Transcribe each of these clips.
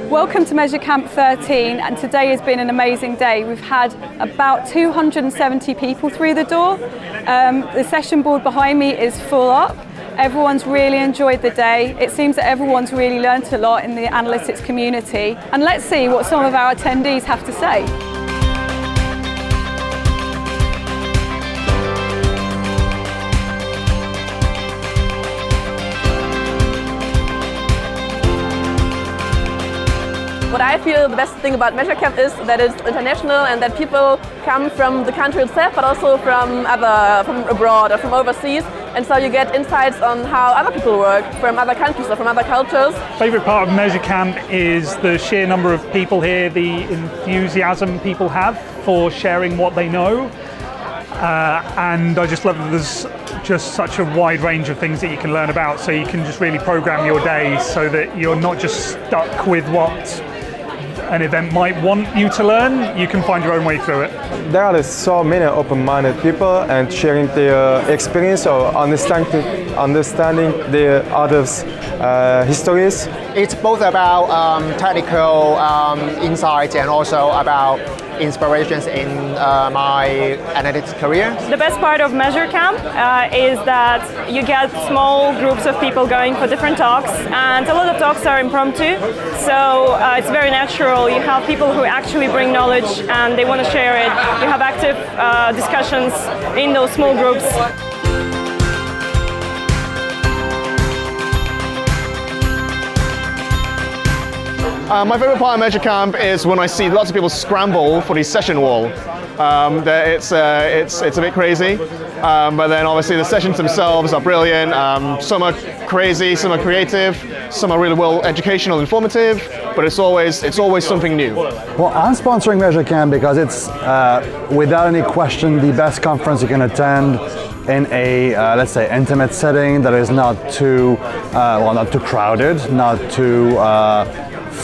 Welcome to Measurecamp 13, and today has been an amazing day. We've had about 270 people through the door. The session board behind me is full up. Everyone's really enjoyed the day. It seems that everyone's really learnt a lot in the analytics community. And let's see what some of our attendees have to say. What I feel the best thing about Measurecamp is that it's international and that people come from the country itself, but also from abroad or from overseas. And so you get insights on how other people work from other countries or from other cultures. Favourite part of Measurecamp is the sheer number of people here, the enthusiasm people have for sharing what they know. And I just love that there's just such a wide range of things that you can learn about, so you can just really program your day so that you're not just stuck with what an event might want you to learn. You can find your own way through it. There are so many open-minded people and sharing their experience or understanding the others' histories. It's both about technical insights and also about inspirations in my analytics career. The best part of Measurecamp is that you get small groups of people going for different talks, and a lot of talks are impromptu, so it's very natural. You have people who actually bring knowledge and they want to share it. You have active discussions in those small groups. My favourite part of Measurecamp is when I see lots of people scramble for the session wall. It's a bit crazy, but then obviously the sessions themselves are brilliant. Some are crazy, some are creative, some are really well educational, informative, but it's always something new. Well, I'm sponsoring Measurecamp because it's without any question the best conference you can attend in a let's say intimate setting that is not too not too crowded, not too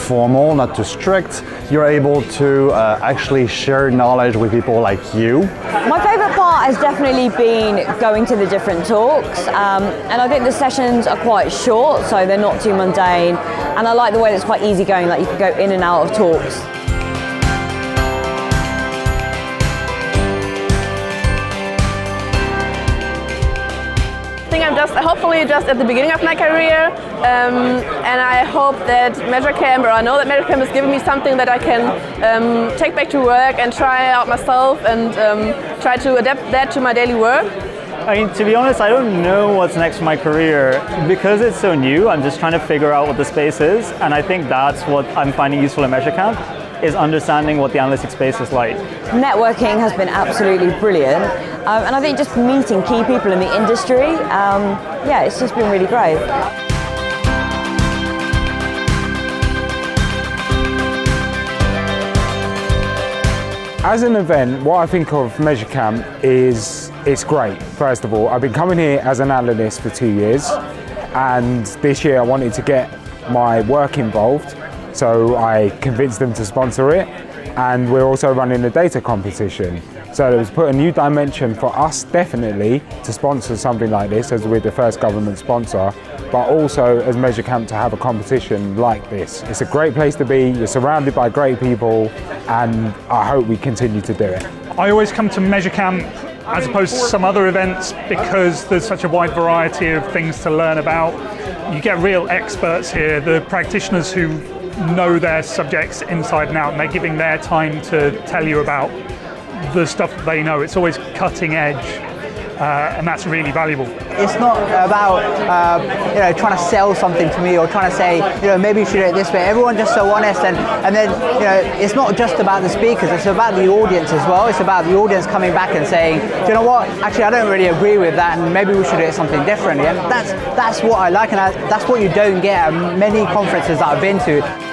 formal, not too strict. You're able to actually share knowledge with people like you. My favourite part has definitely been going to the different talks, and I think the sessions are quite short, so they're not too mundane, and I like the way that it's quite easygoing, like you can go in and out of talks. I think I'm hopefully just at the beginning of my career, and I hope that Measurecamp, or I know that Measurecamp has given me something that I can take back to work and try out myself and try to adapt that to my daily work. I mean, to be honest, I don't know what's next for my career. Because it's so new, I'm just trying to figure out what the space is, and I think that's what I'm finding useful in Measurecamp, is understanding what the analytics space is like. Networking has been absolutely brilliant, and I think just meeting key people in the industry, yeah, it's just been really great. As an event, what I think of Measurecamp is it's great. First of all, I've been coming here as an analyst for 2 years, and this year I wanted to get my work involved, so I convinced them to sponsor it, and we're also running a data competition. So it was put a new dimension for us, definitely, to sponsor something like this, as we're the first government sponsor, but also as Measurecamp to have a competition like this. It's a great place to be, you're surrounded by great people, and I hope we continue to do it. I always come to Measurecamp as opposed to some other events because there's such a wide variety of things to learn about. You get real experts here, the practitioners who know their subjects inside and out, and they're giving their time to tell you about the stuff that they know. It's always cutting edge, and that's really valuable. It's not about trying to sell something to me or trying to say maybe you should do it this way. Everyone's just so honest, and then it's not just about the speakers. It's about the audience as well. It's about the audience coming back and saying, do you know what? Actually, I don't really agree with that, and maybe we should do it something different. And that's what I like, and that's what you don't get at many conferences that I've been to.